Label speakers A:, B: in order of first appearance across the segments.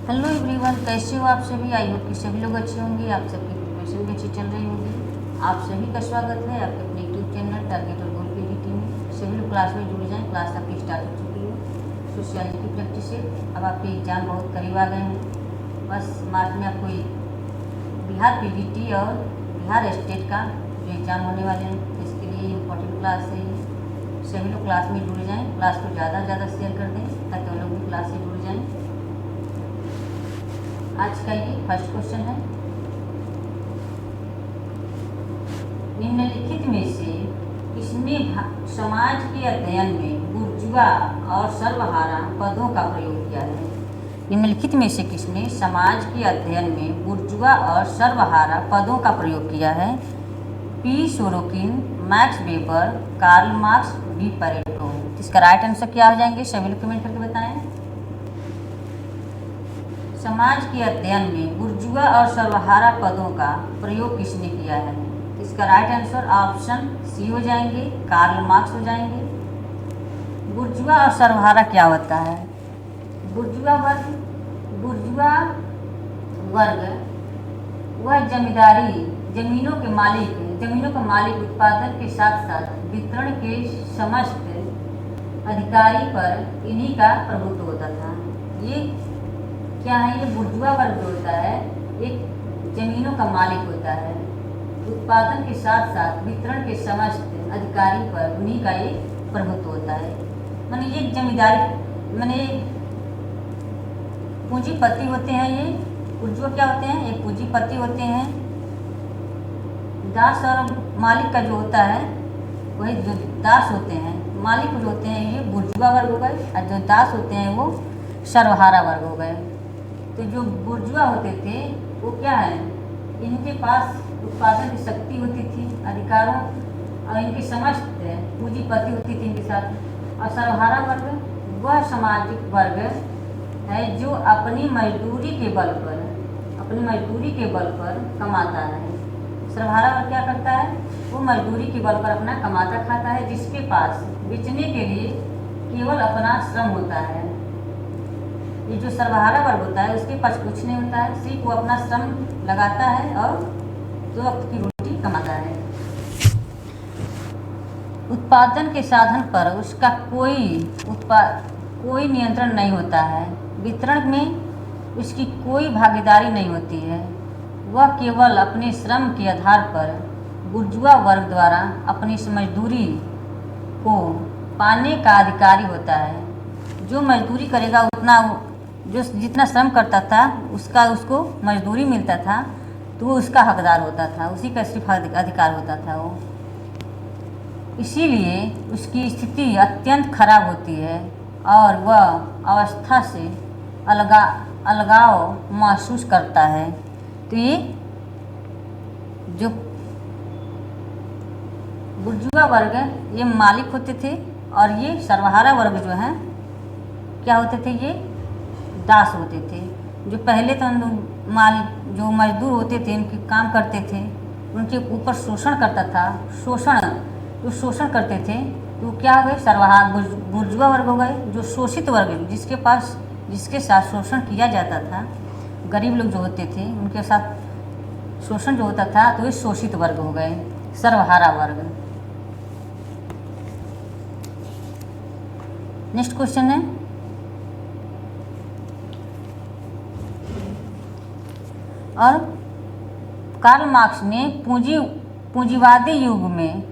A: Hello everyone, कैसे हो आप सभी। आई होप कि सभी लोग अच्छे होंगे। आप सबकी प्रिपरेशन भी अच्छी चल रही होगी। आप सभी का स्वागत है आपके अपने यूट्यूब चैनल टारगेट और गोल पीडीटी में। सभी लोग क्लास में जुड़ जाएं। क्लास आपकी स्टार्ट हो चुकी है। सोशियोलॉजी की प्रैक्टिस है। अब आपके एग्जाम बहुत करीब आ गए हैं। बस मार्च में आपको बिहार पीडीटी और बिहार स्टेट का जो एग्ज़ाम होने वाले हैं, इसके लिए इम्पोर्टेंट क्लास है ये। सभी लोग क्लास में जुड़ जाएँ। क्लास को ज़्यादा से ज़्यादा शेयर कर दें ताकि वो लोग भी क्लास से जुड़ जाएँ। आज का ये फर्स्ट क्वेश्चन है, निम्नलिखित में से किसने समाज के अध्ययन में बुर्जुआ और सर्वहारा पदों का प्रयोग किया है। निम्नलिखित में से किसने समाज के अध्ययन में बुर्जुआ और सर्वहारा पदों का प्रयोग किया है। P Sorokin, Max Weber, Karl Marx, B Pareto. इसका राइट आंसर क्या हो जाएंगे, सभी लोग कमेंट करके बताएं। समाज के अध्ययन में बुर्जुआ और सर्वहारा पदों का प्रयोग किसने किया है। इसका राइट आंसर ऑप्शन सी हो जाएंगे, कार्ल मार्क्स हो जाएंगे। बुर्जुआ और सर्वहारा क्या होता है। बुर्जुआ वर्ग वह जमींदारी जमीनों का मालिक उत्पादन के साथ साथ वितरण के समस्त अधिकारी पर इन्हीं का प्रभुत्व होता था। ये क्या है, ये बुर्जुआ वर्ग जो होता है एक जमीनों का मालिक होता है, उत्पादन के साथ साथ वितरण के समस्त अधिकारी पर उन्हीं का ये प्रभुत्व होता है। माने ये जमींदारी माने पूंजीपति होते हैं। ये बुर्जुआ क्या होते हैं, एक पूंजीपति होते हैं। दास और मालिक का जो होता है वही जो दास होते हैं, मालिक जो होते हैं ये बुर्जुआ वर्ग हो गए, और जो दास होते हैं वो सर्वहारा वर्ग हो गए। तो जो बुर्जुआ होते थे वो क्या है, इनके पास उत्पादन की शक्ति होती थी, अधिकारों और इनकी समस्त पूंजीपति होती थी इनके साथ। और सर्वहारा वर्ग वह सामाजिक वर्ग है जो अपनी मजदूरी के बल पर कमाता है। सर्वहारा वर्ग क्या करता है, वो मजदूरी के बल पर अपना कमाता खाता है, जिसके पास बेचने के लिए केवल अपना श्रम होता है। ये जो सर्वहारा वर्ग होता है उसके पास कुछ नहीं होता है, सिर्फ वो अपना श्रम लगाता है और 2 वक्त की रोटी कमाता है। उत्पादन के साधन पर उसका कोई नियंत्रण नहीं होता है। वितरण में उसकी कोई भागीदारी नहीं होती है। वह केवल अपने श्रम के आधार पर बुर्जुआ वर्ग द्वारा अपनी मजदूरी को पाने का अधिकारी होता है। जो मजदूरी करेगा उतना जो जितना श्रम करता था उसको मजदूरी मिलता था, तो वो उसका हकदार होता था, उसी का सिर्फ अधिकार होता था वो। इसीलिए उसकी स्थिति अत्यंत खराब होती है और वह अवस्था से अलगाव महसूस करता है। तो ये जो बुर्जुआ वर्ग ये मालिक होते थे और ये सर्वहारा वर्ग जो हैं क्या होते थे, ये दास होते थे। जो पहले तो जो मजदूर होते थे, उनके काम करते थे, उनके ऊपर शोषण करता था। शोषण करते थे तो क्या हो गए, सर्वहारा बुर्जुआ वर्ग हो गए। जो शोषित वर्ग जिसके साथ शोषण किया जाता था, गरीब लोग जो होते थे उनके साथ शोषण जो होता था, तो ये शोषित वर्ग हो गए, सर्वहारा वर्ग। नेक्स्ट क्वेश्चन है, और कार्ल मार्क्स ने पूंजीवादी युग में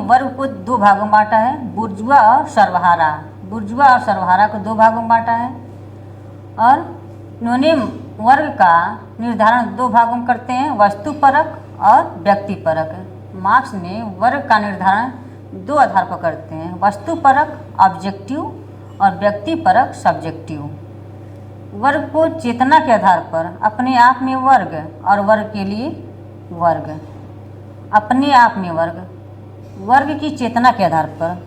A: वर्ग को 2 भागों में बांटा है, बुर्जुआ और सर्वहारा को 2 भागों में बांटा है। और इन्होंने वर्ग का निर्धारण 2 भागों में करते हैं, वस्तुपरक और व्यक्तिपरक। मार्क्स ने वर्ग का निर्धारण 2 आधार पर करते हैं, वस्तुपरक ऑब्जेक्टिव और व्यक्तिपरक सब्जेक्टिव। वर्ग को चेतना के आधार पर अपने आप में वर्ग और वर्ग के लिए वर्ग। अपने आप में वर्ग की चेतना के आधार पर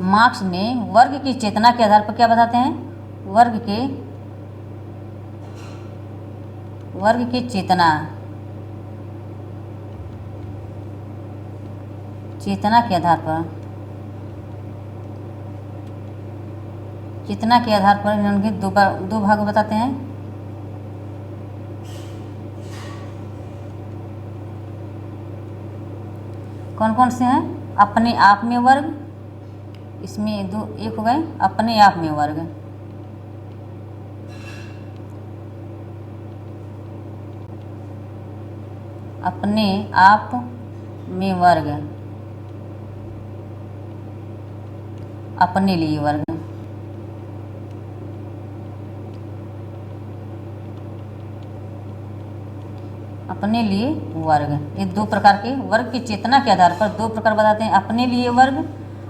A: मार्क्स ने वर्ग की चेतना के आधार पर क्या बताते हैं, वर्ग की चेतना के आधार पर चेतना के आधार पर इन्होंने दो भाग बताते हैं। कौन कौन से हैं? अपने आप में वर्ग, इसमें दो एक हो गए अपने आप में वर्ग, अपने आप में वर्ग, अपने लिए वर्ग। अपने लिए वर्ग, ये दो प्रकार के वर्ग की चेतना के आधार पर दो प्रकार बताते हैं। अपने लिए वर्ग,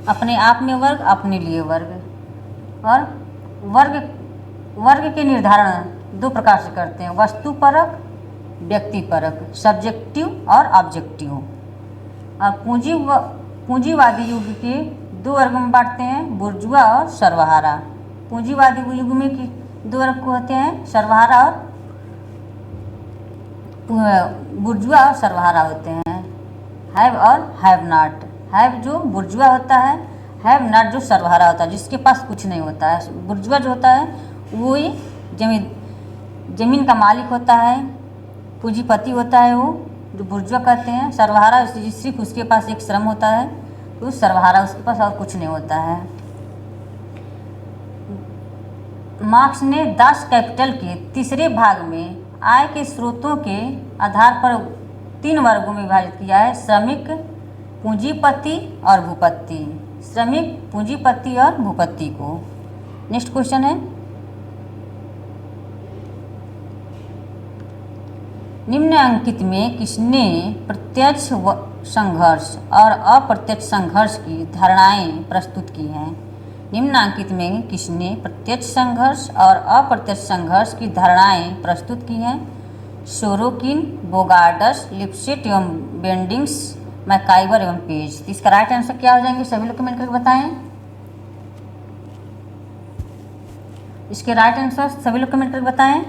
A: अपने आप में वर्ग, अपने लिए वर्ग। और वर्ग के निर्धारण दो प्रकार से करते हैं, वस्तुपरक, व्यक्तिपरक, सब्जेक्टिव और ऑब्जेक्टिव। और पूंजीवादी युग के दो वर्ग में बांटते हैं, बुर्जुआ और सर्वहारा। पूंजीवादी युग में की दो वर्ग होते हैं, सर्वहारा और बुर्जुआ और सर्वहारा होते हैं। हैव और हैव नॉट। हैव जो बुर्जुआ होता है, हैव नॉट जो सर्वहारा होता है, जिसके पास कुछ नहीं होता है। बुर्जुआ जो होता है वो ही जमीन का मालिक होता है, पूंजीपति होता है, वो जो बुर्जुआ कहते हैं। सर्वहारा सिर्फ उसके पास एक श्रम होता है, तो सर्वहारा उसके पास और कुछ नहीं होता है। मार्क्स ने दास कैपिटल के तीसरे भाग में आय के स्रोतों के आधार पर 3 वर्गों में विभाजित किया है, श्रमिक, पूंजीपति और भूपति। श्रमिक, पूंजीपति और भूपति को। नेक्स्ट क्वेश्चन है, निम्नलिखित में किसने प्रत्यक्ष संघर्ष और अप्रत्यक्ष संघर्ष की धारणाएं प्रस्तुत की हैं? निम्नलिखित में किसने प्रत्यक्ष संघर्ष और अप्रत्यक्ष संघर्ष की धारणाएं प्रस्तुत की हैं? सोरोकिन, बोगार्डस, लिप्सेट एवं बेंडिंग्स, मैकाइवर एवं पेज। तो इसका राइट आंसर क्या हो जाएंगे? सभी लोग कमेंट करके बताएं। इसके राइट आंसर सभी लोग कमेंट करके बताएं।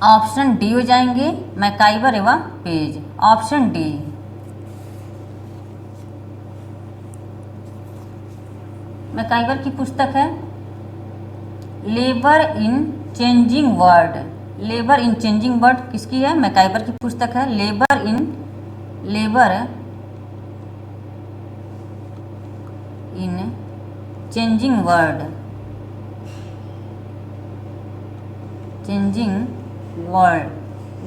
A: ऑप्शन डी हो जाएंगे, मैकाइवर एवं पेज। Option D. मैकाइवर की पुस्तक है labour in changing world. Labour in changing world किसकी है? मैकाइवर की पुस्तक है। Labour in changing world,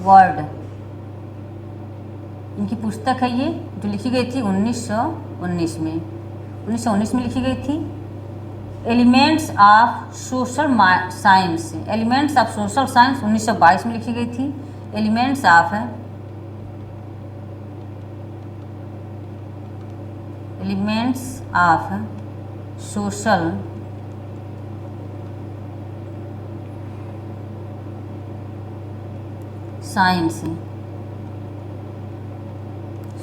A: world इनकी पुस्तक है ये, जो लिखी गई थी 1919 में। 1919 में लिखी गई थी। Elements of social science, elements of social science 1922 में लिखी गई थी। Elements of social science,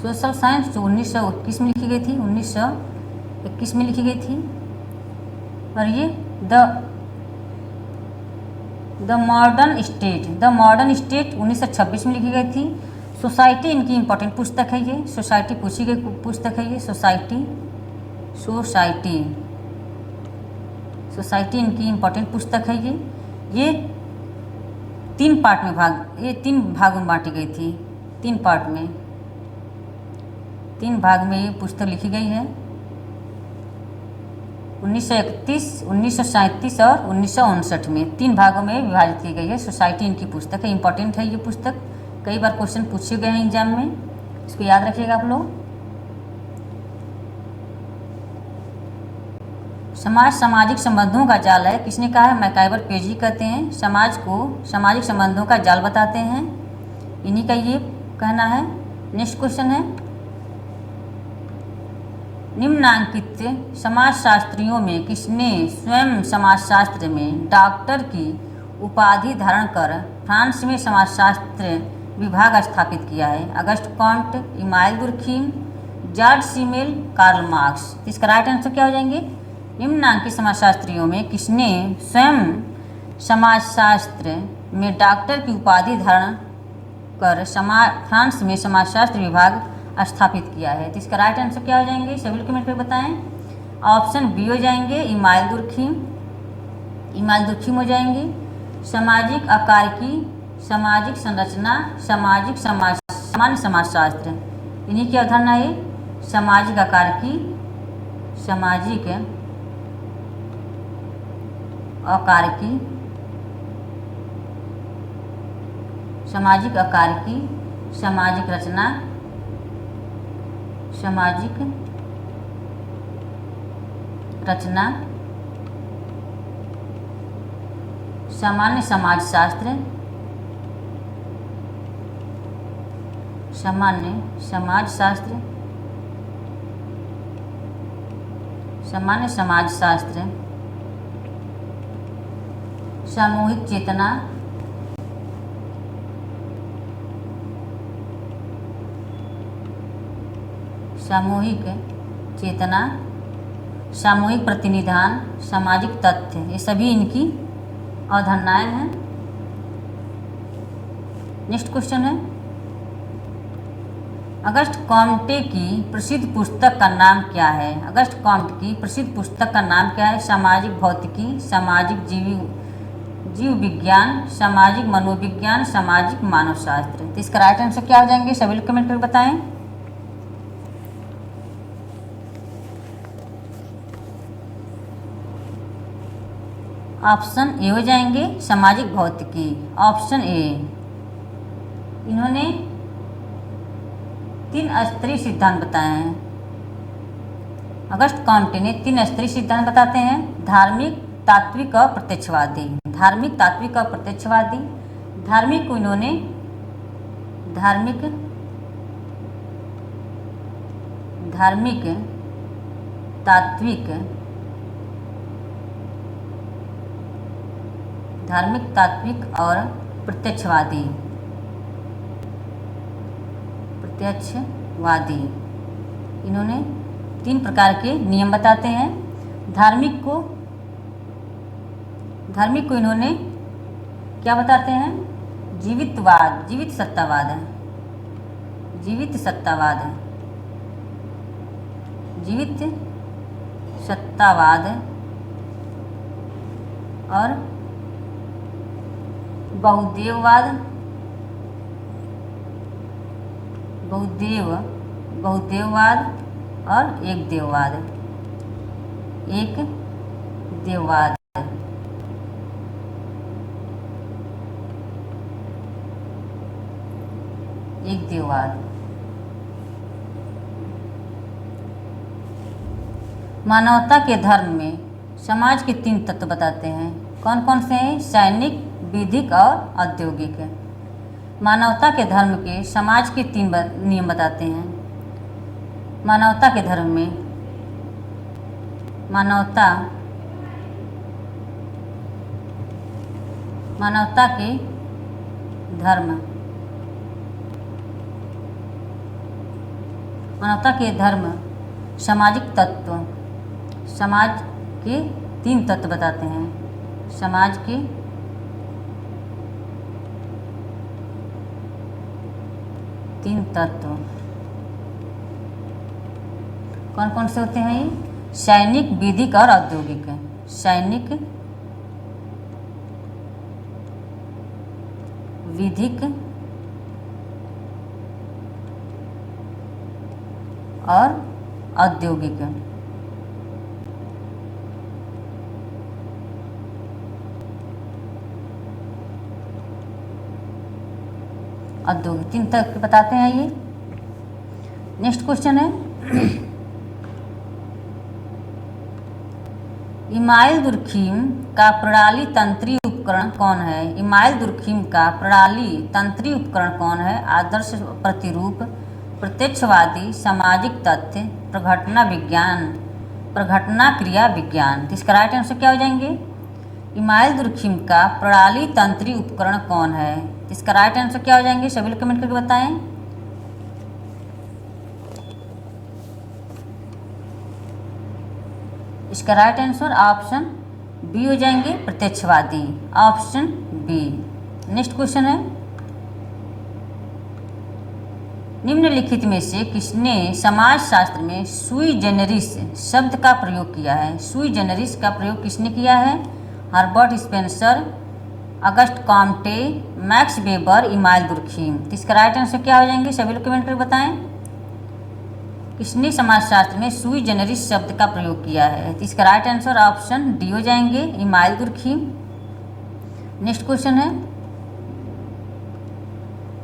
A: social science जो 1921 में लिखी गई थी, 1921 में लिखी गई थी। और ये द मॉडर्न स्टेट 1926 में लिखी गई थी। सोसाइटी इनकी इंपॉर्टेंट पुस्तक है ये, सोसाइटी पूछी गई पुस्तक है ये। सोसाइटी इनकी इंपॉर्टेंट पुस्तक है ये 3 भागों में बांटी गई थी। 3 पार्ट में, 3 भाग में ये पुस्तक लिखी गई है। 1931, 1937 और 1959 में 3 भागों में विभाजित की गई है। सोसाइटी इनकी पुस्तक है, इंपॉर्टेंट है ये पुस्तक। कई बार क्वेश्चन पूछे गए हैं एग्जाम में, इसको याद रखिएगा आप लोग। समाज सामाजिक संबंधों का जाल है, किसने कहा है? मैकाइवर पेजी कहते हैं। समाज को सामाजिक संबंधों का जाल बताते हैं, इन्हीं का ये कहना है। नेक्स्ट क्वेश्चन है, निम्नांकित समाजशास्त्रियों में किसने स्वयं समाजशास्त्र में डॉक्टर की उपाधि धारण कर फ्रांस में समाजशास्त्र विभाग स्थापित किया है? August Comte, Emile Durkheim, George Simmel, Karl Marx. इसका राइट आंसर क्या हो जाएंगे? निम्नांकित समाजशास्त्रियों में किसने स्वयं समाजशास्त्र में डॉक्टर की उपाधि धारण कर फ्रांस में समाजशास्त्र विभाग स्थापित किया है। तो इसका राइट आंसर क्या हो जाएंगे, सभी कमेंट में बताएं। ऑप्शन बी हो जाएंगे इमाइल दुर्खिम हो जाएंगे। सामाजिक आकार की, सामाजिक संरचना, सामान्य समाजशास्त्र, इन्हीं की अवधारणा है। सामाजिक आकार की, सामाजिक आकार की, सामाजिक आकार की, सामाजिक रचना, सामाजिक रचना, सामान्य समाजशास्त्र, सामान्य समाजशास्त्र, सामान्य समाजशास्त्र, सामूहिक चेतना, सामूहिक चेतना, सामूहिक प्रतिनिधान, सामाजिक तथ्य, ये सभी इनकी अवधारणाएं हैं। नेक्स्ट क्वेश्चन है, अगस्ट कॉम्टे की प्रसिद्ध पुस्तक का नाम क्या है? अगस्ट कॉम्टे की प्रसिद्ध पुस्तक का नाम क्या है? सामाजिक भौतिकी, सामाजिक जीव विज्ञान, सामाजिक मनोविज्ञान, सामाजिक मानवशास्त्र। तो इसका राइट आंसर क्या हो जाएंगे, सभी लोग कमेंट करके बताएं। ऑप्शन ए हो जाएंगे सामाजिक भौतिकी, ऑप्शन ए। इन्होंने 3 स्तरीय सिद्धांत बताए हैं। अगस्ट कॉम्टे ने 3 स्तरीय सिद्धांत बताते हैं, धार्मिक, तात्विक और प्रत्यक्षवादी। धार्मिक, तात्विक और प्रत्यक्षवादी। धार्मिक को इन्होंने धार्मिक, तात्विक, धार्मिक, तात्विक और प्रत्यक्षवादी, इन्होंने 3 प्रकार के नियम बताते हैं। धार्मिक को इन्होंने क्या बताते हैं, जीवितवाद, जीवित सत्तावाद है, जीवित सत्तावाद और बहुदेववाद, और एक देववाद, मानवता के धर्म में समाज के 3 तत्व बताते हैं। कौन कौन से हैं? सैनिक, विधिक और औद्योगिक। मानवता के धर्म के समाज के 3 नियम बताते हैं। मानवता के धर्म में मानवता के धर्म सामाजिक तत्व, समाज के 3 तत्व बताते हैं। समाज के 3 तत्व कौन कौन से होते हैं? ये सैनिक, विधिक और औद्योगिक है। सैनिक, विधिक और औद्योगिक। औद्योगिक 3 तक बताते हैं ये। नेक्स्ट क्वेश्चन है, इमाइल दुर्खिम का प्रणाली तंत्री उपकरण कौन है? इमाइल दुर्खिम का प्रणाली तंत्री उपकरण कौन है? आदर्श प्रतिरूप, प्रत्यक्षवादी, सामाजिक तथ्य, प्रघटना विज्ञान, प्रघटना क्रिया विज्ञान। तो इसका राइट आंसर क्या हो जाएंगे? इमाइल दुर्खिम का प्रणाली तंत्री उपकरण कौन है? तो इसका राइट आंसर क्या हो जाएंगे, सभी लोग कमेंट करके बताएं। इसका राइट आंसर ऑप्शन बी हो जाएंगे, प्रत्यक्षवादी, ऑप्शन बी। नेक्स्ट क्वेश्चन है, निम्नलिखित में से किसने समाजशास्त्र में सुई जेनरिस शब्द का प्रयोग किया है? सुई जेनरिस का प्रयोग किसने किया है? Herbert Spencer, August Comte, max weber, email Durkheim. तो इसका राइट आंसर क्या हो जाएंगे? सभी लोग कमेंट करके बताएं। किसने समाजशास्त्र में सुई जेनरिस शब्द का प्रयोग किया है? तो इसका राइट आंसर ऑप्शन डी हो जाएंगे, इमाइल दुर्खीम। नेक्स्ट क्वेश्चन है,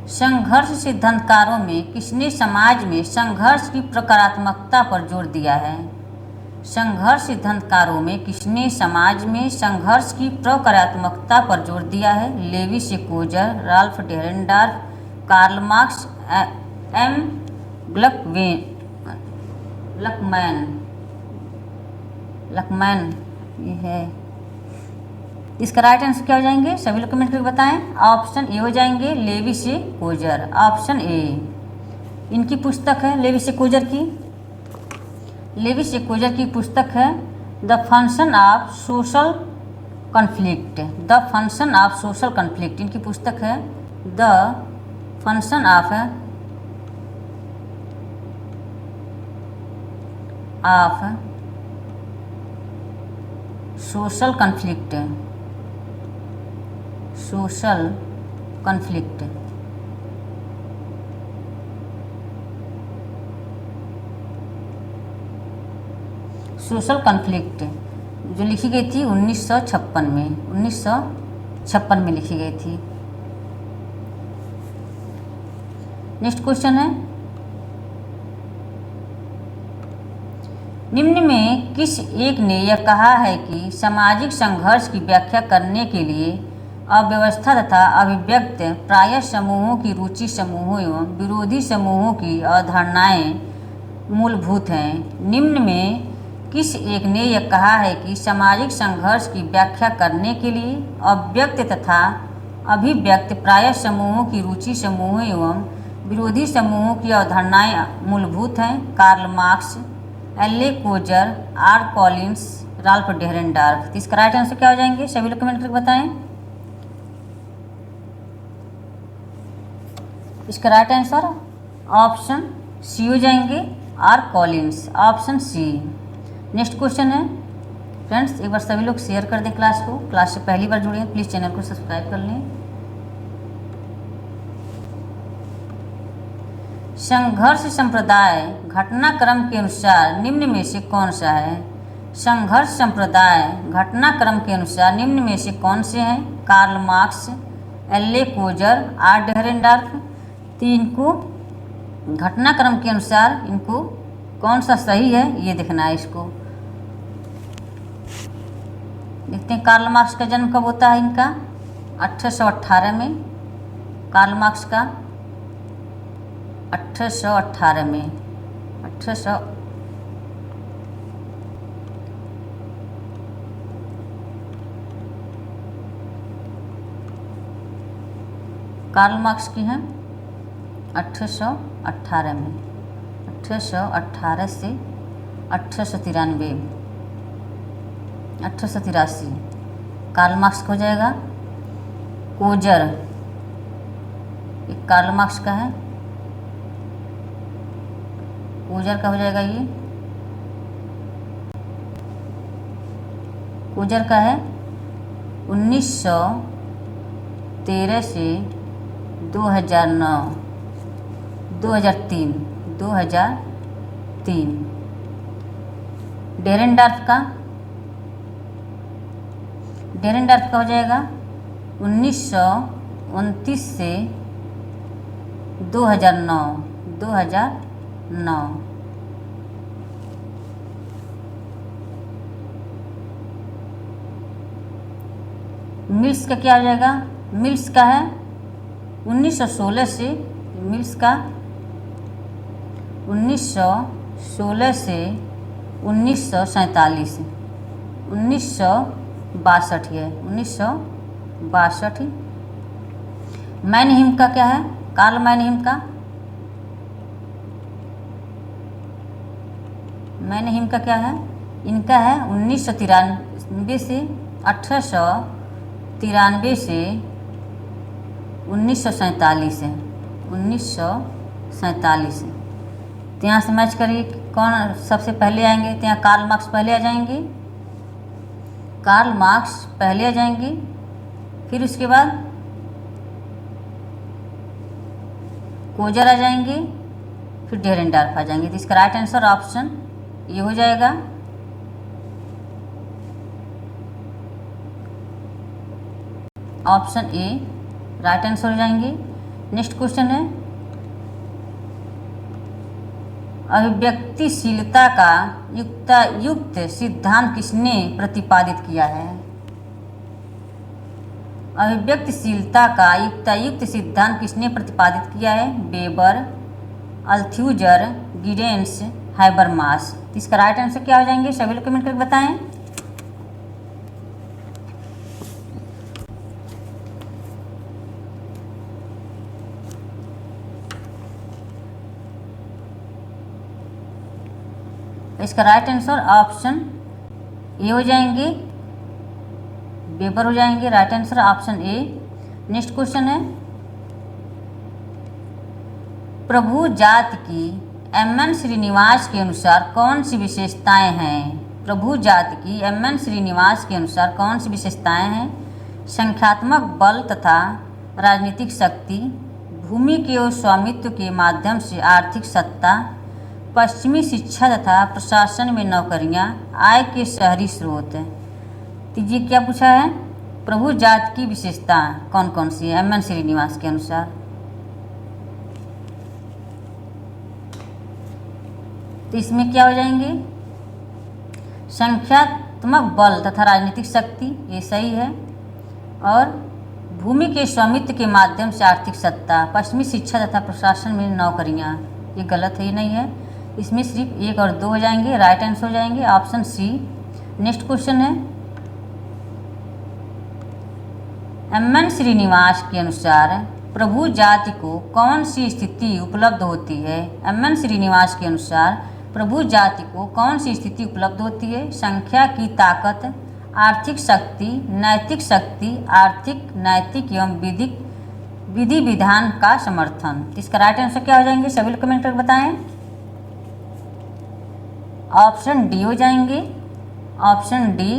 A: संघर्ष सिद्धांतकारों में किसने समाज में संघर्ष की प्रकारात्मकता पर जोर दिया है? संघर्ष सिद्धांतकारों में किसने समाज में संघर्ष की प्रकारात्मकता पर जोर दिया है? Lewis Coser, Ralf Dahrendorf, Karl Marx, M Luckmann ये है। इसका राइट आंसर क्या हो जाएंगे? सभी लोग कमेंट करके बताएं। ऑप्शन ए हो जाएंगे, लेवी सेकोजर। ऑप्शन ए इनकी पुस्तक है, लेवी सेकोजर की। लेवी सेकोजर की पुस्तक है the function of social conflict. The function of social conflict इनकी पुस्तक है। The function of social conflict. Social conflict social conflict जो लिखी गई थी 1956 में, 1956 में लिखी गई थी। नेक्स्ट क्वेश्चन है, निम्न में किस एक ने यह कहा है कि सामाजिक संघर्ष की व्याख्या करने के लिए अव्यवस्था तथा अभिव्यक्त प्रायः समूहों की रुचि समूहों एवं विरोधी समूहों की अवधारणाएं मूलभूत हैं? निम्न में किस एक ने यह कहा है कि सामाजिक संघर्ष की व्याख्या करने के लिए अव्यक्त तथा अभिव्यक्त प्रायः समूहों की रुचि समूहों एवं विरोधी समूहों की अवधारणाएं मूलभूत हैं? Karl Marx, L Coser, R Collins, Ralf Dahrendorf. तो इसका राइट आंसर क्या हो जाएंगे? सभी लोग कमेंट करके बताएं। इसका राइट आंसर ऑप्शन सी हो जाएंगे, R Collins. Option C. Next question है, फ्रेंड्स एक बार सभी लोग शेयर कर दें क्लास को। क्लास से पहली बार जुड़े हैं प्लीज़ चैनल को सब्सक्राइब कर लें। संघर्ष संप्रदाय घटनाक्रम के अनुसार निम्न में से कौन सा है? संघर्ष संप्रदाय घटनाक्रम के अनुसार निम्न में से कौन से हैं? Karl Marx, L Coser, R Dahrendorf. तो इनको घटनाक्रम के अनुसार इनको कौन सा सही है ये देखना है। इसको देखते हैं। कार्ल मार्क्स का जन्म कब होता है? इनका 1818 में। कार्ल मार्क्स का 1818 में। कार्ल मार्क्स की है 1818 में। 1818 से 1893, 1883 कार्ल मार्क्स का हो जाएगा। कोजर एक कार्ल मार्क्स का है, कोजर का हो जाएगा। ये कोजर का है 1913 से 2009, 2003, 2003। डेरेनडार्फ का हो जाएगा 1929 से 2009, 2009। मिल्स का क्या हो जाएगा? मिल्स का है 1916 से, मिल्स का 1916 से 1947, 1962 है, 1962। मैनहीम का क्या है? कार्ल मैनहीम का, मैनहीम का क्या है? इनका है 1993 से 1893 से 1947 है, 1947। 47। तो यहाँ से मैच करिए कौन सबसे पहले आएंगे। तो यहाँ कार्ल मार्क्स पहले आ जाएंगे, कार्ल मार्क्स पहले आ जाएंगे, फिर उसके बाद कोजर आ जाएंगे, फिर डेरेनडार्फ आ जाएंगे। तो इसका राइट आंसर ऑप्शन ये हो जाएगा। ऑप्शन ए राइट आंसर हो जाएंगे। नेक्स्ट क्वेश्चन है, अभिव्यक्तिशीलता का युक्त सिद्धांत किसने प्रतिपादित किया है। अभिव्यक्तिशीलता का युक्त सिद्धांत किसने प्रतिपादित किया है। Weber, Althusser, Giddens, Habermas. तो इसका राइट आंसर क्या हो जाएंगे, सभी लोग कमेंट करके बताएं। इसका राइट आंसर ऑप्शन ए हो जाएंगे, वेबर हो जाएंगे। Right answer option A. Next question है, प्रभु जाति की एम.एन. श्रीनिवास के अनुसार कौन सी विशेषताएं हैं। प्रभु जाति की एम.एन. श्रीनिवास के अनुसार कौन सी विशेषताएं हैं। संख्यात्मक बल तथा राजनीतिक शक्ति, भूमि के और स्वामित्व के माध्यम से आर्थिक सत्ता, पश्चिमी शिक्षा तथा प्रशासन में नौकरियां, आय के शहरी स्रोत। तो ये क्या पूछा है, प्रभु जाति की विशेषता कौन कौन सी है एम.एन. श्रीनिवास के अनुसार। तो इसमें क्या हो जाएंगे, संख्यात्मक बल तथा राजनीतिक शक्ति, ये सही है। और भूमि के स्वामित्व के माध्यम से आर्थिक सत्ता, पश्चिमी शिक्षा तथा प्रशासन में नौकरियां, ये गलत है, ये नहीं है। इसमें सिर्फ 1 और 2 हो जाएंगे। राइट आंसर हो जाएंगे ऑप्शन सी। नेक्स्ट क्वेश्चन है, एम.एन. श्रीनिवास के अनुसार प्रभु जाति को कौन सी स्थिति उपलब्ध होती है। एम.एन. श्रीनिवास के अनुसार प्रभु जाति को कौन सी स्थिति उपलब्ध होती है। संख्या की ताकत, आर्थिक शक्ति, नैतिक शक्ति, आर्थिक, नैतिक एवं विधि विधान का समर्थन। तो इसका राइट आंसर क्या हो जाएंगे, सभी लोग कमेंट करके बताएं। ऑप्शन डी हो जाएंगे, ऑप्शन डी।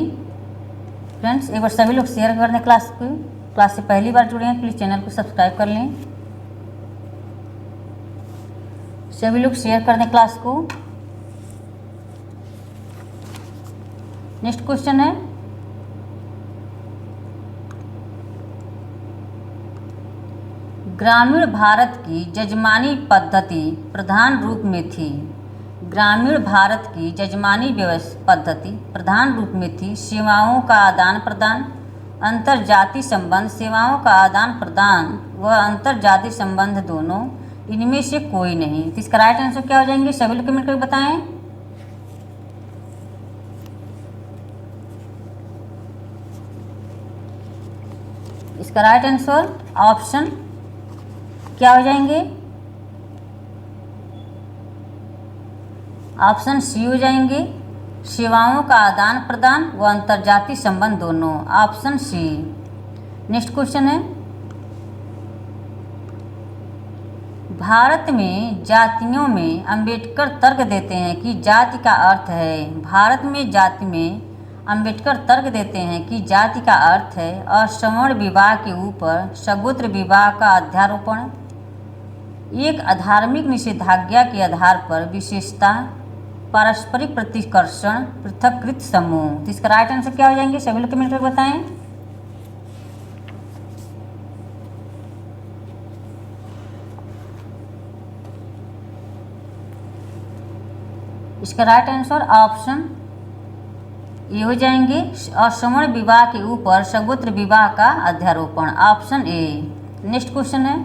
A: फ्रेंड्स एक बार सभी लोग शेयर कर दें क्लास को। क्लास से पहली बार जुड़े हैं प्लीज़ चैनल को सब्सक्राइब कर लें। सभी लोग शेयर कर दें क्लास को। नेक्स्ट क्वेश्चन है, ग्रामीण भारत की जजमानी पद्धति प्रधान रूप में थी। ग्रामीण भारत की जजमानी पद्धति प्रधान रूप में थी। सेवाओं का आदान प्रदान, अंतर्जातीय संबंध, सेवाओं का आदान प्रदान व अंतर्जातीय संबंध दोनों, इनमें से कोई नहीं। तो इसका राइट आंसर क्या हो जाएंगे, सभी लोग कमेंट करके बताएं। इसका राइट आंसर ऑप्शन क्या हो जाएंगे, ऑप्शन सी हो जाएंगे। सेवाओं का आदान प्रदान व अंतर्जातीय संबंध दोनों, ऑप्शन सी। नेक्स्ट क्वेश्चन है, भारत में जातियों में अंबेडकर तर्क देते हैं कि जाति का अर्थ है। भारत में जाति में अंबेडकर तर्क देते हैं कि जाति का अर्थ है असवर्ण विवाह के ऊपर सगोत्र विवाह का अध्यारोपण, एक अधार्मिक निषेधाज्ञा के आधार पर विशेषता, पारस्परिक प्रतिकर्षण, पृथककृत समूह। तो इसका राइट आंसर क्या हो जाएंगे, सभी लोग कमेंट करके बताएं। इसका राइट आंसर ऑप्शन ये हो जाएंगे, असवर्ण विवाह के ऊपर सगोत्र विवाह का अध्यारोपण, ऑप्शन ए। नेक्स्ट क्वेश्चन है,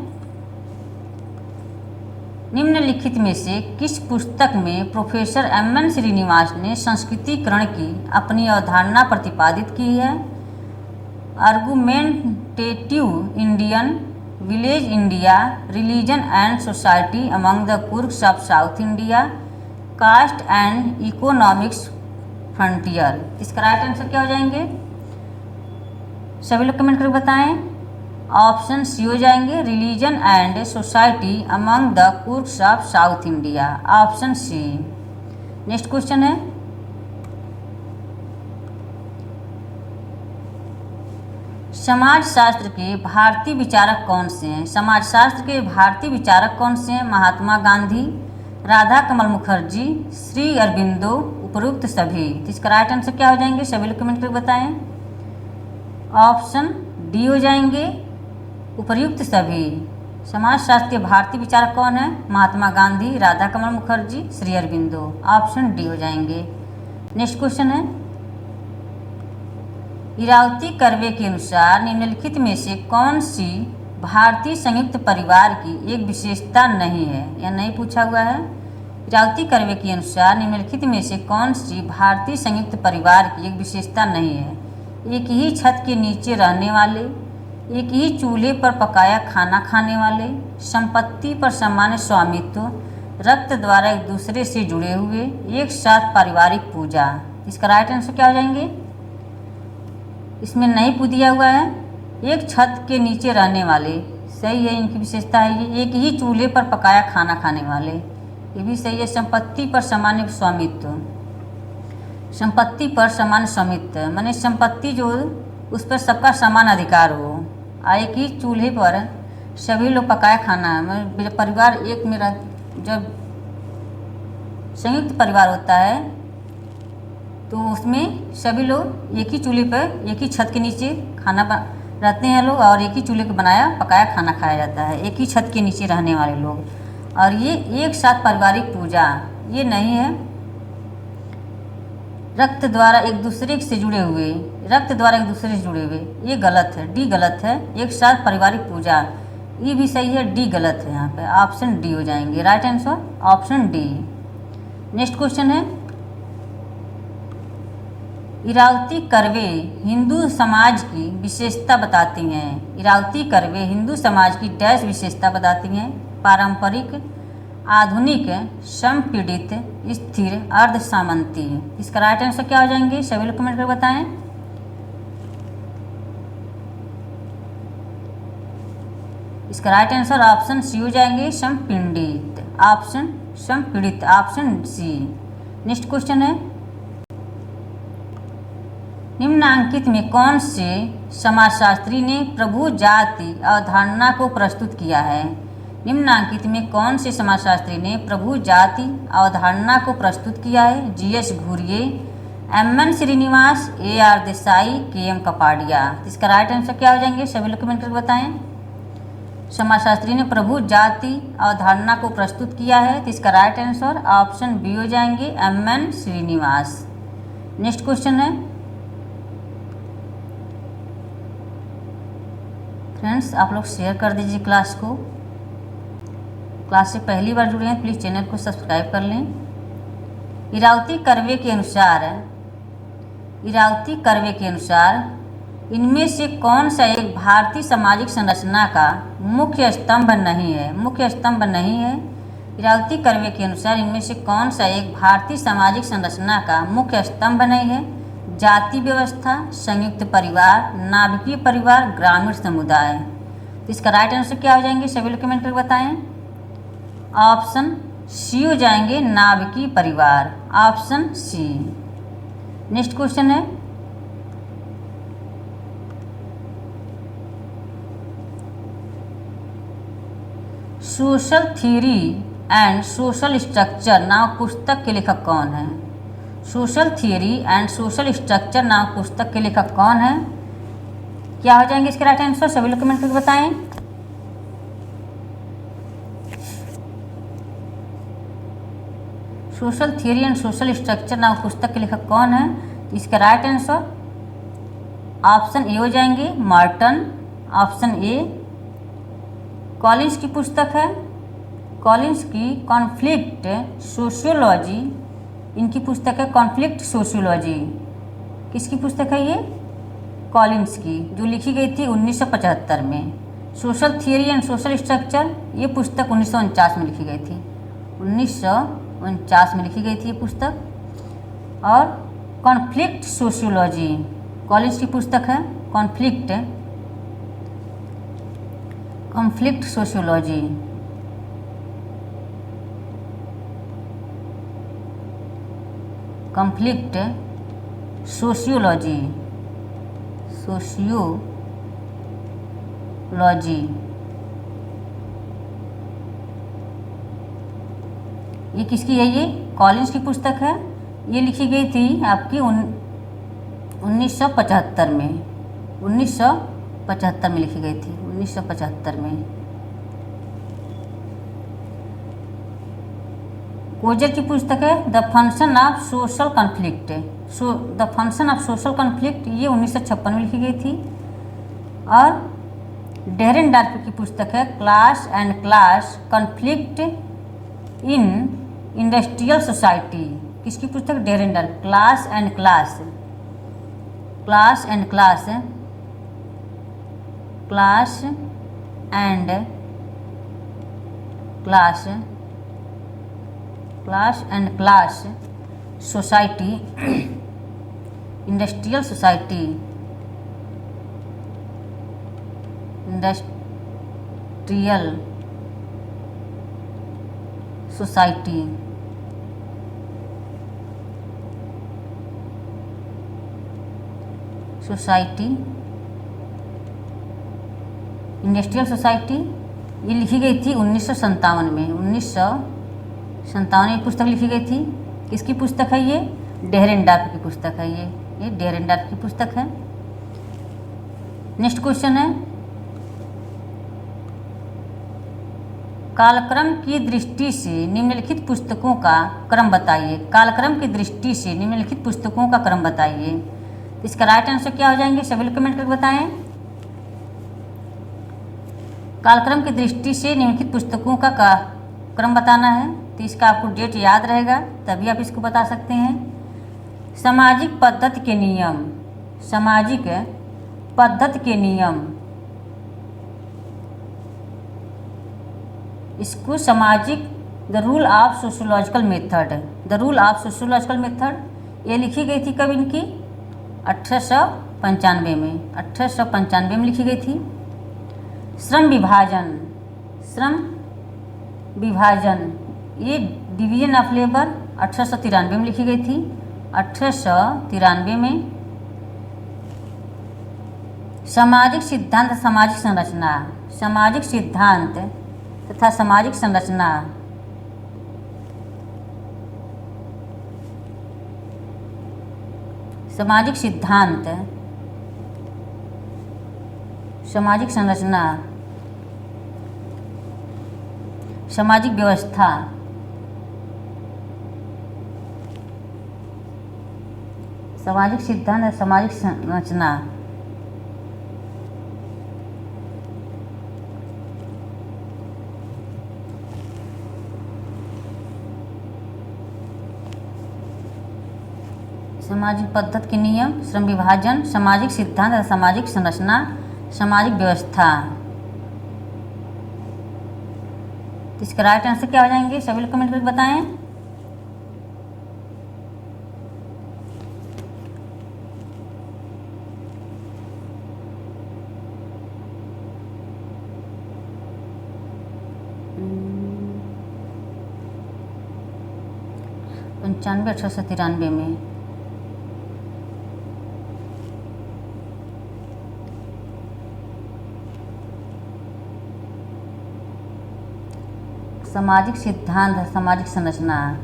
A: निम्नलिखित में से किस पुस्तक में प्रोफेसर एम.एन. श्रीनिवास ने संस्कृतिकरण की अपनी अवधारणा प्रतिपादित की है। Argumentative Indian, village India, religion and society among the Coorgs of South India, caste and economics frontier. इसका राइट आंसर क्या हो जाएंगे, सभी लोग कमेंट करके बताएं। ऑप्शन सी हो जाएंगे, religion and society among the Coorgs of South India, option C. Next question है, समाजशास्त्र के भारतीय विचारक कौन से हैं? समाजशास्त्र के भारतीय विचारक कौन से हैं? महात्मा गांधी, राधा कमल मुखर्जी, श्री अरबिंदो, उपरोक्त सभी। तो इसका राइट आंसर क्या हो जाएंगे? सभी लोग कमेंट करके बताएं। ऑप्शन डी हो जाएंगे, उपयुक्त सभी। समाजशास्त्र के भारतीय विचारक कौन है? महात्मा गांधी, राधा कमल मुखर्जी, श्री अरबिंदो, ऑप्शन डी हो जाएंगे। नेक्स्ट क्वेश्चन है, इरावती कर्वे के अनुसार निम्नलिखित में से कौन सी भारतीय संयुक्त परिवार की एक विशेषता नहीं है? या नहीं पूछा हुआ है। इरावती कर्वे के अनुसार निम्नलिखित में से कौन सी भारतीय संयुक्त परिवार की एक विशेषता नहीं है? एक ही छत के नीचे रहने वाले, एक ही चूल्हे पर पकाया खाना खाने वाले, संपत्ति पर सामान्य स्वामित्व, रक्त द्वारा एक दूसरे से जुड़े हुए, एक साथ पारिवारिक पूजा। इसका राइट आंसर क्या हो जाएंगे? इसमें नहीं पूछ दिया हुआ है। एक छत के नीचे रहने वाले सही है, इनकी विशेषता है ये। एक ही चूल्हे पर पकाया खाना खाने वाले, ये भी सही है। संपत्ति पर सामान्य स्वामित्व, संपत्ति पर समान स्वामित्व माने संपत्ति जो उस पर सबका समान अधिकार हो। एक ही चूल्हे पर सभी लोग पकाया खाना, मेरा परिवार एक में रह, जब संयुक्त परिवार होता है तो उसमें सभी लोग एक ही चूल्हे पर एक ही छत के नीचे खाना रहते हैं लोग, और एक ही चूल्हे पर बनाया पकाया खाना खाया जाता है, एक ही छत के नीचे रहने वाले लोग। और ये एक साथ पारिवारिक पूजा ये नहीं है। रक्त द्वारा एक दूसरे से जुड़े हुए, रक्त द्वारा एक दूसरे से जुड़े हुए, ये गलत है, डी गलत है। एक साथ पारिवारिक पूजा ये भी सही है, डी गलत है। यहाँ पे ऑप्शन डी हो जाएंगे right answer, option D. Next question है, इरावती कर्वे हिंदू समाज की विशेषता बताती हैं। इरावती कर्वे हिंदू समाज की डैश विशेषता बताती हैं? पारंपरिक, आधुनिक, संपीड़ित, स्थिर, अर्ध सामंती। इसका राइट आंसर क्या हो जाएंगे? सभी लोग कमेंट करके बताएं। इसका राइट आंसर ऑप्शन सी हो जाएंगे, संपीड़ित, ऑप्शन संपीड़ित, ऑप्शन सी। नेक्स्ट क्वेश्चन है, निम्नांकित में कौन से समाजशास्त्री ने प्रभु जाति अवधारणा को प्रस्तुत किया है? निम्नांकित में कौन से समाजशास्त्री ने प्रभु जाति अवधारणा को प्रस्तुत किया है? G S. Ghurye, M N. Srinivas, A R. Desai, K M. Kapadia. इसका राइट आंसर क्या हो जाएंगे? सभी लोग कमेंट करके बताएं। समाजशास्त्री ने प्रभु जाति अवधारणा को प्रस्तुत किया है, तो इसका राइट आंसर ऑप्शन बी हो जाएंगे, एम.एन. श्रीनिवास। नेक्स्ट क्वेश्चन है, फ्रेंड्स आप लोग शेयर कर दीजिए क्लास को। क्लास से पहली बार जुड़े हैं प्लीज़ चैनल को सब्सक्राइब कर लें। इरावती कर्वे के अनुसार, इरावती कर्वे के अनुसार इनमें से कौन सा एक भारतीय सामाजिक संरचना का मुख्य स्तंभ नहीं है? मुख्य स्तंभ नहीं है। इरावती कर्वे के अनुसार इनमें से कौन सा एक भारतीय सामाजिक संरचना का मुख्य स्तंभ नहीं है? जाति व्यवस्था, संयुक्त परिवार, नाभिकीय परिवार, ग्रामीण समुदाय। तो इसका राइट आंसर क्या हो जाएंगे? सभी लोग कमेंट करके बताएं। ऑप्शन सी हो जाएंगे, नाभिकीय परिवार, ऑप्शन सी। नेक्स्ट क्वेश्चन है, social theory and social structure नामक पुस्तक के लेखक कौन है? Social theory and social structure नामक पुस्तक के लेखक कौन है? क्या हो जाएंगे इसके राइट आंसर? सभी लोग कमेंट करके बताएं। Social theory and social structure नामक पुस्तक के लेखक कौन है? इसका राइट आंसर ऑप्शन ए हो जाएंगे, मार्टन, ऑप्शन ए। कॉलिंस की पुस्तक है, कॉलिंस की कॉन्फ्लिक्ट सोशियोलॉजी, इनकी पुस्तक है कॉन्फ्लिक्ट सोशियोलॉजी। किसकी पुस्तक है ये? कॉलिंस की, जो लिखी गई थी 1975 में। Social theory and social structure ये पुस्तक 1949 में लिखी गई थी, 1949 में लिखी गई थी ये पुस्तक। और कॉन्फ्लिक्ट सोशियोलॉजी कॉलिंस की पुस्तक है, conflict conflict sociology, conflict sociology, sociology ये किसकी है? ये कॉलिंस की पुस्तक है। ये लिखी गई थी आपकी 1975 में, 1975 में लिखी गई थी, 1975 में। कोजर की पुस्तक है the function of social conflict, the function of social conflict, ये 1956 में लिखी गई थी। और डेरेनडार्फ की पुस्तक है class and class conflict in industrial society. किसकी पुस्तक? Dahrendorf, class and class, class and class, class and class, class and class society, industrial society, industrial society, society, industrial society, ये लिखी गई थी 1957 में, 1957 में पुस्तक लिखी गई थी। किसकी पुस्तक है ये? डेरेनडार्फ की पुस्तक है ये डेरेनडार्फ की पुस्तक है। नेक्स्ट क्वेश्चन है, कालक्रम की दृष्टि से निम्नलिखित पुस्तकों का क्रम बताइए। कालक्रम की दृष्टि से निम्नलिखित पुस्तकों का क्रम बताइए। इसका राइट आंसर क्या हो जाएंगे? सभी लोग कमेंट करके बताएं। कालक्रम की दृष्टि से निम्नलिखित पुस्तकों का क्रम बताना है, तो इसका आपको डेट याद रहेगा तभी आप इसको बता सकते हैं। सामाजिक पद्धति के नियम, सामाजिक पद्धति के नियम, इसको सामाजिक, the rule of sociological method, the rule of sociological method, ये लिखी गई थी कब इनकी? 1895 में, 1895 में लिखी गई थी। श्रम विभाजन, श्रम विभाजन, ये डिवीजन ऑफ लेबर 1893 में लिखी गई थी, 1893 में। सामाजिक सिद्धांत, सामाजिक संरचना, सामाजिक सिद्धांत तथा सामाजिक संरचना, सामाजिक सिद्धांत, सामाजिक संरचना, सामाजिक व्यवस्था, सामाजिक सिद्धांत और सामाजिक संरचना, सामाजिक पद्धति के नियम, श्रम विभाजन, सामाजिक सिद्धांत और सामाजिक संरचना, सामाजिक व्यवस्था। इसका राइट आंसर क्या हो जाएंगे? सभी लोग कमेंट करके बताएं। पंचानवे 1893 में। सामाजिक सिद्धांत, सामाजिक संरचना,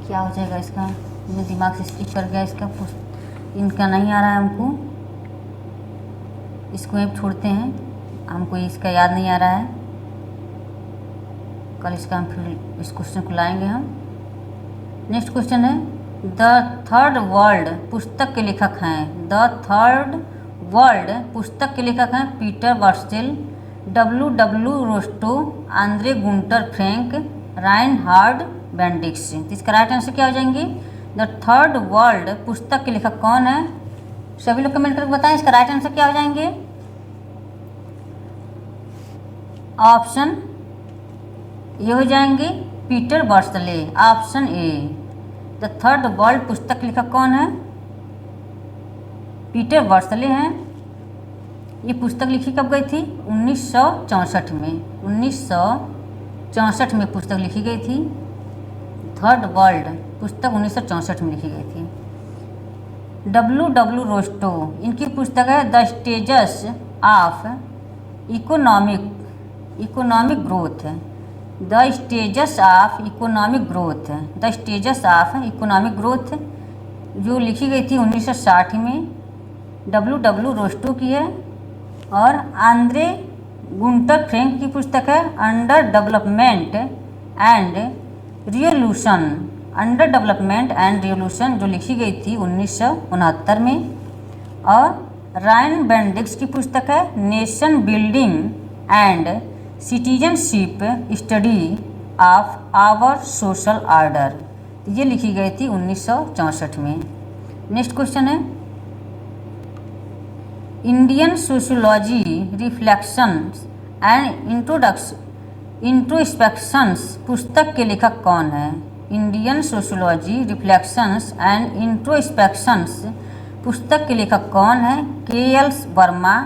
A: क्या हो जाएगा इसका? मेरे दिमाग से स्किप कर गया इसका, इनका नहीं आ रहा है हमको, इसको अब छोड़ते हैं, हमको इसका याद नहीं आ रहा है। कल इसका हम फिर इस क्वेश्चन को लाएंगे हम। नेक्स्ट क्वेश्चन है, द थर्ड वर्ल्ड पुस्तक के लेखक हैं। द थर्ड वर्ल्ड पुस्तक के लेखक हैं Peter Worsley, W W Rostow, Andre Gunder Frank, Reinhard Bendix. तो इसका राइट आंसर क्या हो जाएंगे? द थर्ड वर्ल्ड पुस्तक के लेखक कौन है? सभी लोग कमेंट करके बताएं इसका राइट आंसर क्या हो जाएंगे। ऑप्शन ये हो जाएंगे Peter Worsley, option A. The third world पुस्तक के लेखक कौन है? पीटर बर्सले हैं। ये पुस्तक लिखी कब गई थी? 1964 में। 1964 में पुस्तक लिखी गई थी। थर्ड वर्ल्ड पुस्तक 1964 में लिखी गई थी। W. रोस्टो, इनकी पुस्तक है the stages of economic growth. The stages of economic growth, the stages of economic growth जो लिखी गई थी 1960 में। W. रोस्टो की है। और आंद्रे गुंटर फ्रेंक की पुस्तक है under development and revolution. Under development and revolution जो लिखी गई थी 1969 में। और रायन बेंडिक्स की पुस्तक है nation building and citizenship study of our social order. ये लिखी गई थी 1964 में। नेक्स्ट क्वेश्चन है Indian sociology reflections and introspections पुस्तक के लेखक कौन है? Indian sociology reflections and introspections पुस्तक के लेखक कौन है? के.एल. वर्मा,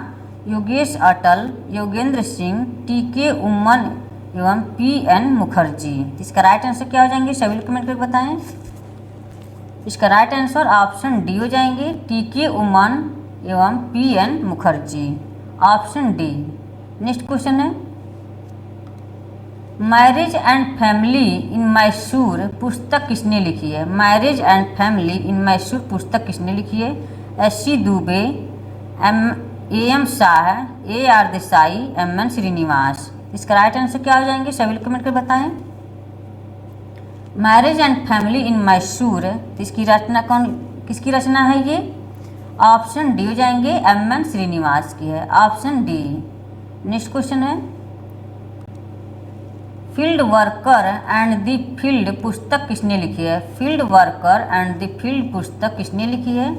A: योगेश अटल, योगेंद्र सिंह, टी.के. उम्मन एवं पी.एन. मुखर्जी। इसका राइट आंसर क्या हो जाएंगे? सभी लोग कमेंट करके बताएं। इसका राइट आंसर ऑप्शन डी हो जाएंगे टी.के. उम्मन एवं P N. Mukherjee, option D. Next question है marriage and family in Mysore पुस्तक किसने लिखी है? Marriage and family in Mysore पुस्तक किसने लिखी है? S.C. Dubey, A.M. Shah, A.R. Desai, M.N. Srinivas. इसका राइट आंसर क्या हो जाएंगे? सभी लोग कमेंट कर बताएं। Marriage and family in Mysore इसकी रचना किसकी रचना है? ये ऑप्शन डी हो जाएंगे M.N. श्रीनिवास की है, ऑप्शन डी। नेक्स्ट क्वेश्चन है field worker and the field पुस्तक किसने लिखी है? Field worker and the field पुस्तक किसने लिखी है?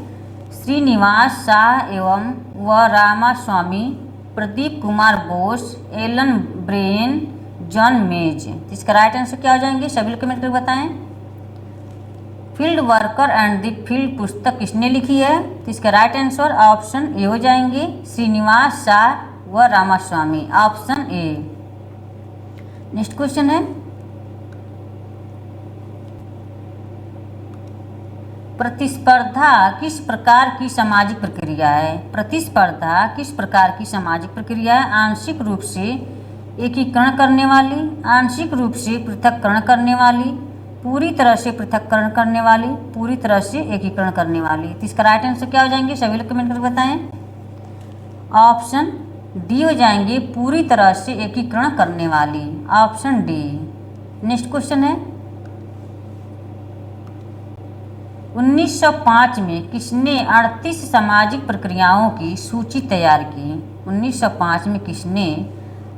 A: श्रीनिवास शाह एवं व रामास्वामी, प्रदीप कुमार बोस, एलन ब्रेन, जॉन मेज। इसका राइट आंसर क्या हो जाएंगे? सभी लोग कमेंट करके बताएं। Field worker and the field पुस्तक किसने लिखी है? तो इसका राइट आंसर ऑप्शन ए हो जाएंगे श्रीनिवास शाह व Ramaswamy, option A. Next question है प्रतिस्पर्धा किस प्रकार की सामाजिक प्रक्रिया है? प्रतिस्पर्धा किस प्रकार की सामाजिक प्रक्रिया है? आंशिक रूप से एकीकरण करने वाली, आंशिक रूप से पृथक्करण करने वाली, पूरी तरह से पृथक्करण करने वाली, पूरी तरह से एकीकरण करने वाली। तो इसका राइट आंसर क्या हो जाएंगे? सभी लोग कमेंट करके बताएं। ऑप्शन डी हो जाएंगे पूरी तरह से एकीकरण करने वाली, ऑप्शन डी। नेक्स्ट क्वेश्चन है 1905 में किसने 38 सामाजिक प्रक्रियाओं की सूची तैयार की? 1905 में किसने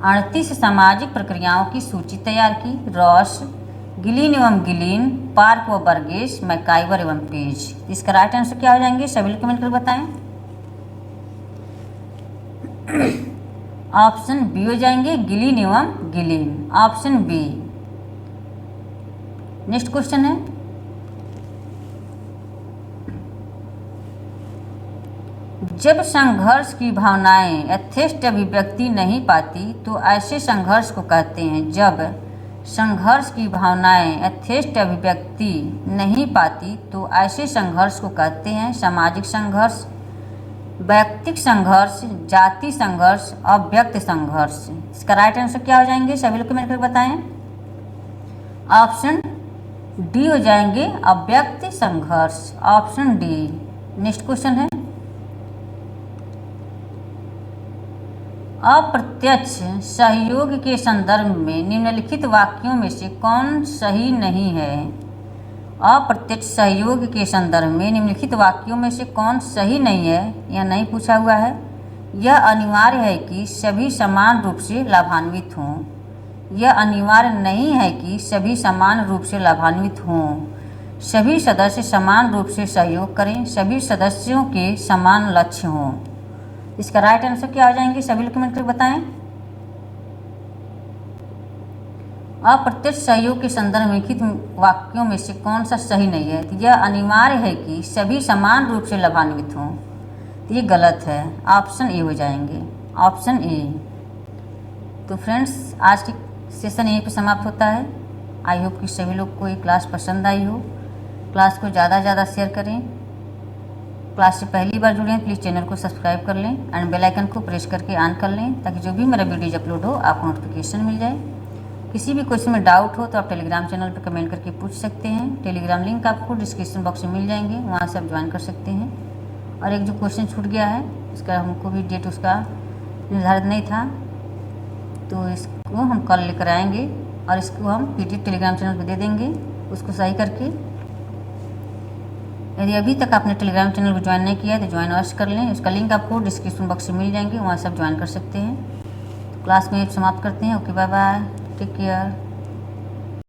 A: 38 सामाजिक प्रक्रियाओं की सूची तैयार की? रॉस, गिलिन एवं गिलिन, पार्क व बर्गेस, मैकाइवर एवं पेज। इसका राइट आंसर क्या हो जाएंगे? सभी लोग कमेंट कर बताएं। ऑप्शन बी हो जाएंगे गिलिन एवं Gillin, option B. Next question है जब संघर्ष की भावनाएं यथेष्ट अभिव्यक्ति नहीं पाती तो ऐसे संघर्ष को कहते हैं। जब संघर्ष की भावनाएं यथेष्ट अभिव्यक्ति नहीं पाती तो ऐसे संघर्ष को कहते हैं सामाजिक संघर्ष, व्यक्तिक संघर्ष, जाति संघर्ष, अव्यक्त संघर्ष। इसका राइट आंसर क्या हो जाएंगे? सभी लोग कमेंट करके बताएं। ऑप्शन डी हो जाएंगे अव्यक्त संघर्ष, ऑप्शन डी। नेक्स्ट क्वेश्चन है अप्रत्यक्ष सहयोग के संदर्भ में निम्नलिखित वाक्यों में से कौन सही नहीं है? अप्रत्यक्ष सहयोग के संदर्भ में निम्नलिखित वाक्यों में से कौन सही नहीं है? यह नहीं पूछा हुआ है। यह अनिवार्य है कि सभी समान रूप से लाभान्वित हों। यह अनिवार्य नहीं है कि सभी समान रूप से लाभान्वित हों। सभी सदस्य समान रूप से सहयोग करें। सभी सदस्यों के समान लक्ष्य हों। इसका राइट आंसर क्या हो जाएंगे? सभी लोग कमेंट करके बताएं। अप्रत्यक्ष सहयोग के संदर्भ में लिखित वाक्यों में से कौन सा सही नहीं है? तो यह अनिवार्य है कि सभी समान रूप से लाभान्वित हों। तो ये गलत है, ऑप्शन ए हो जाएंगे, ऑप्शन ए। तो फ्रेंड्स, आज की सेशन यहीं पे समाप्त होता है। आई होप कि सभी लोग को ये क्लास पसंद आई हो। क्लास को ज़्यादा से ज़्यादा शेयर करें। क्लास से पहली बार जुड़े हैं प्लीज़ चैनल को सब्सक्राइब कर लें एंड बेल आइकन को प्रेस करके ऑन कर लें, ताकि जो भी मेरा वीडियोज अपलोड हो आपको नोटिफिकेशन मिल जाए। किसी भी क्वेश्चन में डाउट हो तो आप टेलीग्राम चैनल पर कमेंट करके पूछ सकते हैं। टेलीग्राम लिंक आपको डिस्क्रिप्शन बॉक्स में मिल जाएंगे, वहाँ से आप ज्वाइन कर सकते हैं। और एक जो क्वेश्चन छूट गया है, उसका हमको भी डेट उसका निर्धारित नहीं था, तो इसको हम कल लेकर आएंगे और इसको हम पीडीएफ टेलीग्राम चैनल पर दे देंगे, उसको सही करके। यदि अभी तक आपने टेलीग्राम चैनल को ज्वाइन नहीं किया है तो ज्वाइन अवश्य कर लें। उसका लिंक आपको डिस्क्रिप्शन बॉक्स में मिल जाएंगे, वहाँ से आप ज्वाइन कर सकते हैं। क्लास में समाप्त करते हैं। Okay, bye bye, take care.